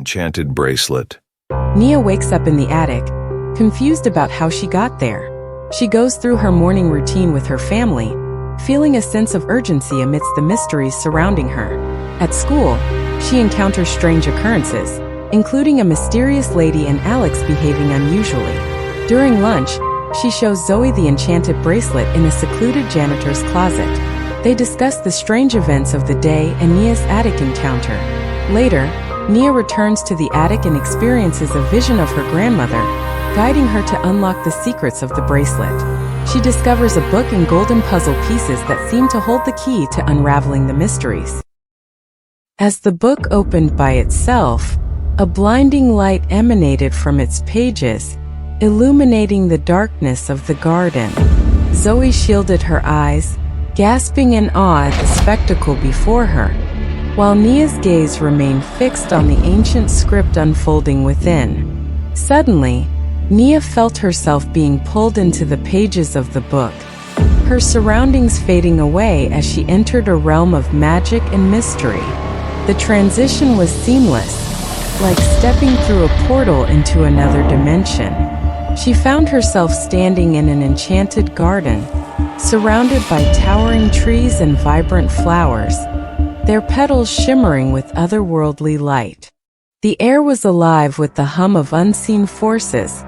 enchanted bracelet. Nia wakes up in the attic, confused about how she got there. She goes through her morning routine with her family, feeling a sense of urgency amidst the mysteries surrounding her. At school, she encounters strange occurrences, including a mysterious lady and Alex behaving unusually. During lunch, she shows Zoe the enchanted bracelet in a secluded janitor's closet. They discuss the strange events of the day and Nia's attic encounter. Later, Nia returns to the attic and experiences a vision of her grandmother, guiding her to unlock the secrets of the bracelet. She discovers a book and golden puzzle pieces that seem to hold the key to unraveling the mysteries. As the book opened by itself, a blinding light emanated from its pages, illuminating the darkness of the garden. Zoe shielded her eyes, gasping in awe at the spectacle before her, while Nia's gaze remained fixed on the ancient script unfolding within. Suddenly, Nia felt herself being pulled into the pages of the book, her surroundings fading away as she entered a realm of magic and mystery. The transition was seamless, like stepping through a portal into another dimension. She found herself standing in an enchanted garden, surrounded by towering trees and vibrant flowers, their petals shimmering with otherworldly light. The air was alive with the hum of unseen forces,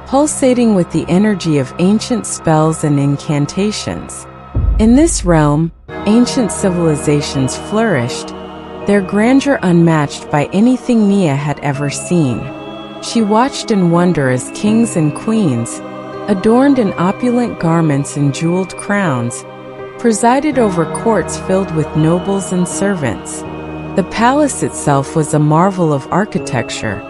pulsating with the energy of ancient spells and incantations. In this realm, ancient civilizations flourished, their grandeur unmatched by anything Nia had ever seen. She watched in wonder as kings and queens, adorned in opulent garments and jeweled crowns, presided over courts filled with nobles and servants. The palace itself was a marvel of architecture,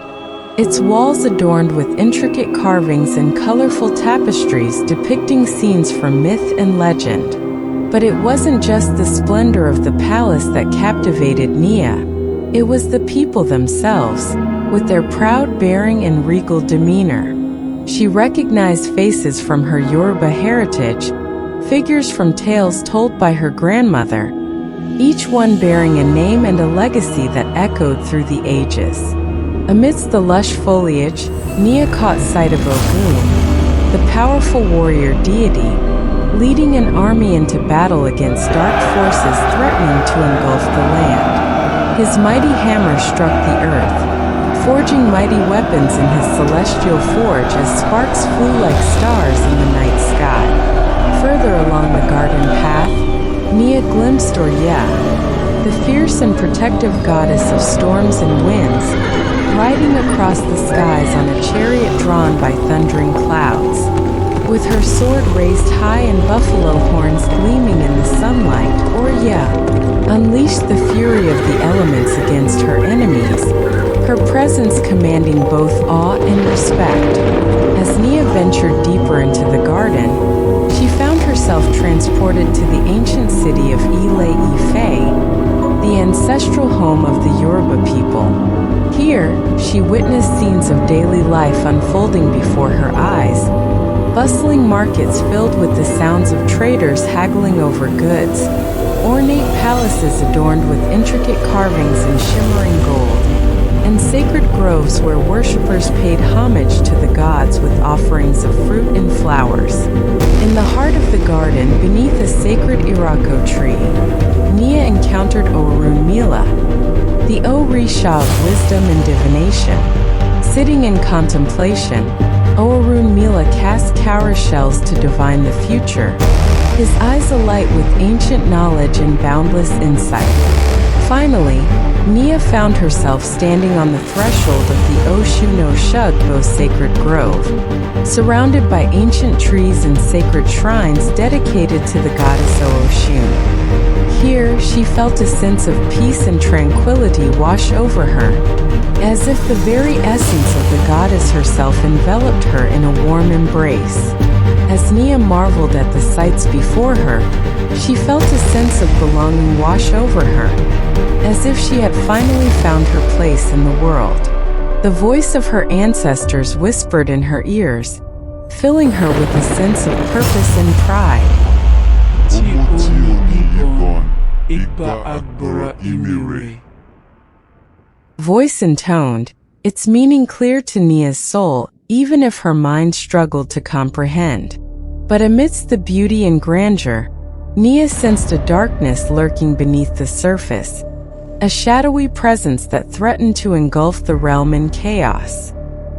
its walls adorned with intricate carvings and colorful tapestries depicting scenes from myth and legend. But it wasn't just the splendor of the palace that captivated Nia. It was the people themselves, with their proud bearing and regal demeanor. She recognized faces from her Yoruba heritage, figures from tales told by her grandmother, each one bearing a name and a legacy that echoed through the ages. Amidst the lush foliage, Nia caught sight of Ogun, the powerful warrior deity, leading an army into battle against dark forces threatening to engulf the land. His mighty hammer struck the earth, forging mighty weapons in his celestial forge as sparks flew like stars in the night sky. Further along the garden path, Nia glimpsed Orya, the fierce and protective goddess of storms and winds, riding across the skies on a chariot drawn by thundering clouds. With her sword raised high and buffalo horns gleaming in the sunlight, Orya unleashed the fury of the elements against her enemies, her presence commanding both awe and respect. As Nia ventured deeper into the garden, she found herself transported to the ancient city of Ile-Ife, the ancestral home of the Yoruba people. Here, she witnessed scenes of daily life unfolding before her eyes, bustling markets filled with the sounds of traders haggling over goods, ornate palaces adorned with intricate carvings and shimmering gold, and sacred groves where worshippers paid homage to the gods with offerings of fruit and flowers. In the heart of the garden, beneath a sacred Irako tree, Nia encountered Orun Mila, the Orisha of wisdom and divination. Sitting in contemplation, Orun Mila cast cowrie shells to divine the future, his eyes alight with ancient knowledge and boundless insight. Finally, Nia found herself standing on the threshold of the Oshuno Shugbo sacred grove, surrounded by ancient trees and sacred shrines dedicated to the goddess Oshun. Here, she felt a sense of peace and tranquility wash over her, as if the very essence of the goddess herself enveloped her in a warm embrace. As Nia marveled at the sights before her, she felt a sense of belonging wash over her, as if she had finally found her place in the world. The voice of her ancestors whispered in her ears, filling her with a sense of purpose and pride. voice intoned, its meaning clear to Nia's soul, even if her mind struggled to comprehend. But amidst the beauty and grandeur, Nia sensed a darkness lurking beneath the surface, a shadowy presence that threatened to engulf the realm in chaos.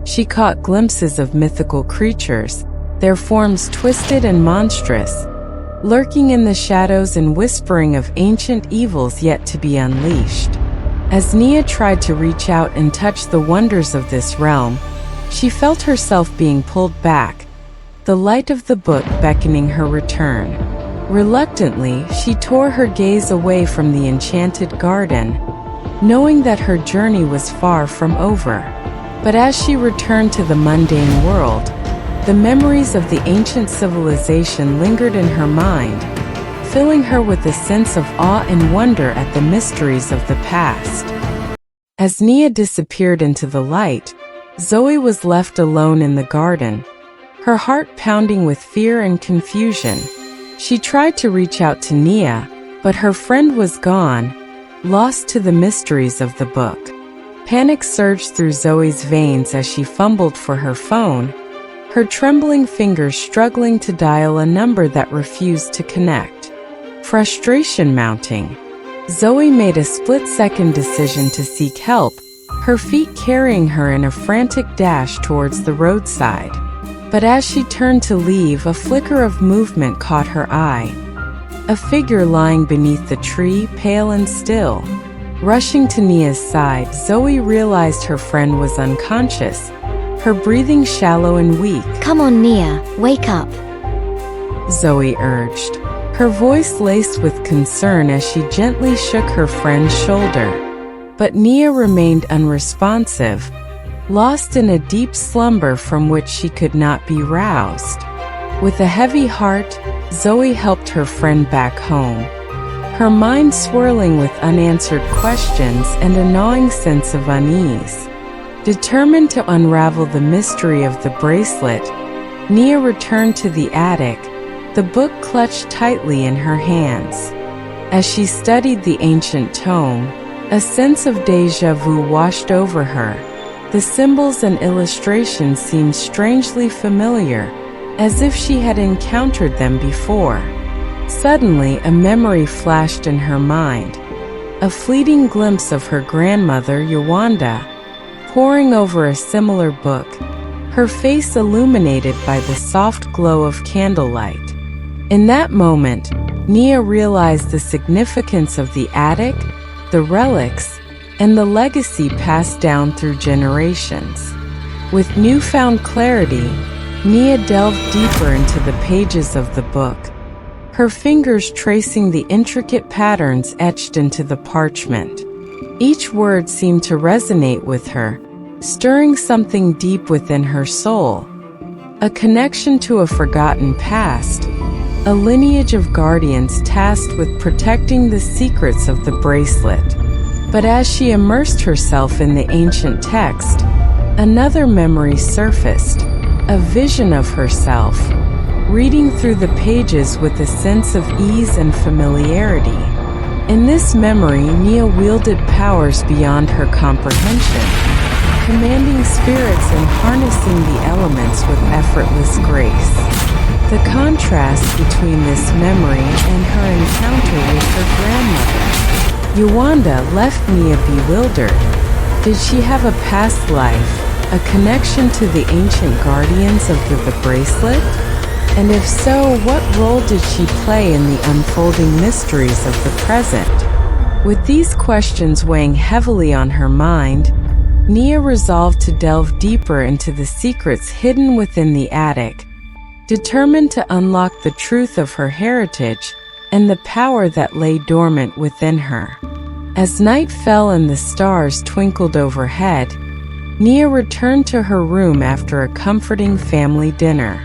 She caught glimpses of mythical creatures, their forms twisted and monstrous, lurking in the shadows and whispering of ancient evils yet to be unleashed. As Nia tried to reach out and touch the wonders of this realm, she felt herself being pulled back, the light of the book beckoning her return. Reluctantly, she tore her gaze away from the enchanted garden, knowing that her journey was far from over. But as she returned to the mundane world, the memories of the ancient civilization lingered in her mind, filling her with a sense of awe and wonder at the mysteries of the past. As Nia disappeared into the light, Zoe was left alone in the garden, her heart pounding with fear and confusion. She tried to reach out to Nia, but her friend was gone, lost to the mysteries of the book. Panic surged through Zoe's veins as she fumbled for her phone, her trembling fingers struggling to dial a number that refused to connect. Frustration mounting, Zoe made a split-second decision to seek help, her feet carrying her in a frantic dash towards the roadside. But as she turned to leave, a flicker of movement caught her eye. A figure lying beneath the tree, pale and still. Rushing to Nia's side, Zoe realized her friend was unconscious, her breathing shallow and weak. "Come on, Nia, wake up," Zoe urged, her voice laced with concern as she gently shook her friend's shoulder. But Nia remained unresponsive, lost in a deep slumber from which she could not be roused. With a heavy heart, Zoe helped her friend back home, her mind swirling with unanswered questions and a gnawing sense of unease. Determined to unravel the mystery of the bracelet, Nia returned to the attic, the book clutched tightly in her hands. As she studied the ancient tome, a sense of déjà vu washed over her. The symbols and illustrations seemed strangely familiar, as if she had encountered them before. Suddenly, a memory flashed in her mind, a fleeting glimpse of her grandmother, Yolanda, poring over a similar book, her face illuminated by the soft glow of candlelight. In that moment, Nia realized the significance of the attic, the relics, and the legacy passed down through generations. With newfound clarity, Nia delved deeper into the pages of the book, her fingers tracing the intricate patterns etched into the parchment. Each word seemed to resonate with her, stirring something deep within her soul. A connection to a forgotten past, a lineage of guardians tasked with protecting the secrets of the bracelet. But as she immersed herself in the ancient text, another memory surfaced, a vision of herself, reading through the pages with a sense of ease and familiarity. In this memory, Nia wielded powers beyond her comprehension, commanding spirits and harnessing the elements with effortless grace. The contrast between this memory and her encounter with her grandmother, Yolanda, left Nia bewildered. Did she have a past life, a connection to the ancient guardians of the bracelet? And if so, what role did she play in the unfolding mysteries of the present? With these questions weighing heavily on her mind, Nia resolved to delve deeper into the secrets hidden within the attic, determined to unlock the truth of her heritage and the power that lay dormant within her. As night fell and the stars twinkled overhead, Nia returned to her room after a comforting family dinner.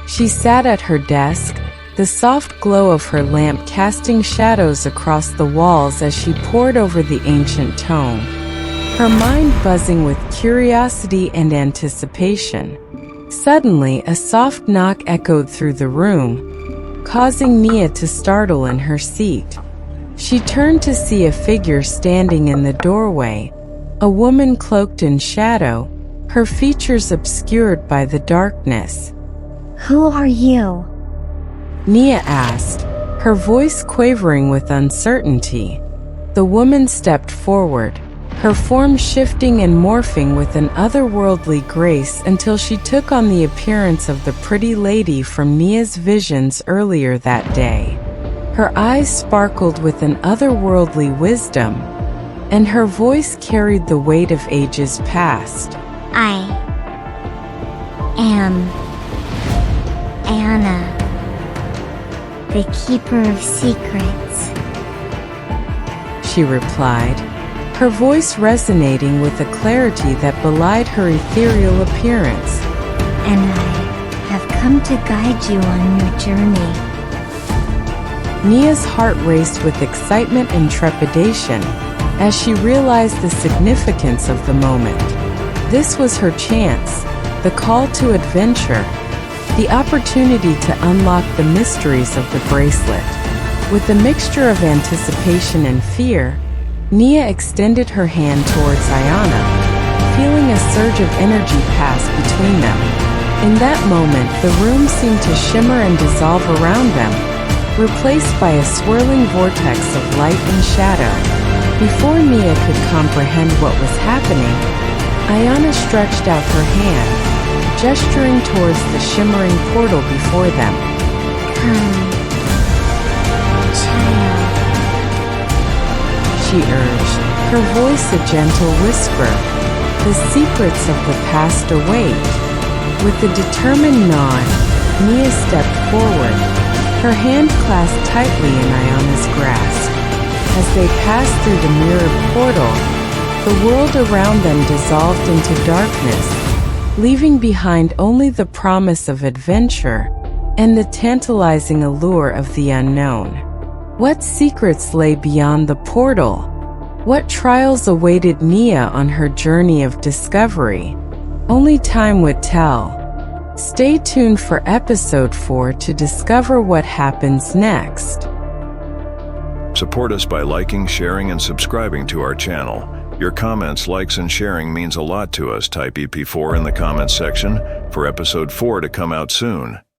She sat at her desk, the soft glow of her lamp casting shadows across the walls as she pored over the ancient tome, her mind buzzing with curiosity and anticipation. Suddenly, a soft knock echoed through the room, causing Nia to startle in her seat. She turned to see a figure standing in the doorway, a woman cloaked in shadow, her features obscured by the darkness. Who are you? Nia asked, her voice quavering with uncertainty. The woman stepped forward, her form shifting and morphing with an otherworldly grace until she took on the appearance of the pretty lady from Nia's visions earlier that day. Her eyes sparkled with an otherworldly wisdom, and her voice carried the weight of ages past. I am Ayyana, the Keeper of Secrets, she replied, her voice resonating with a clarity that belied her ethereal appearance. and I have come to guide you on your journey. Nia's heart raced with excitement and trepidation as she realized the significance of the moment. This was her chance, the call to adventure, the opportunity to unlock the mysteries of the bracelet. With a mixture of anticipation and fear, Nia extended her hand towards Ayyana, feeling a surge of energy pass between them. In that moment, the room seemed to shimmer and dissolve around them, replaced by a swirling vortex of light and shadow. Before Nia could comprehend what was happening, Ayyana stretched out her hand, gesturing towards the shimmering portal before them. Come, child, she urged, her voice a gentle whisper. The secrets of the past await. With a determined nod, Nia stepped forward, her hand clasped tightly in Ayyana's grasp. As they passed through the mirrored portal, the world around them dissolved into darkness, leaving behind only the promise of adventure and the tantalizing allure of the unknown. What secrets lay beyond the portal? What trials awaited Nia on her journey of discovery? Only time would tell. Stay tuned for episode 4 to discover what happens next. Support us by liking, sharing, and subscribing to our channel. Your comments, likes, and sharing means a lot to us. Type EP4 in the comments section for episode 4 to come out soon.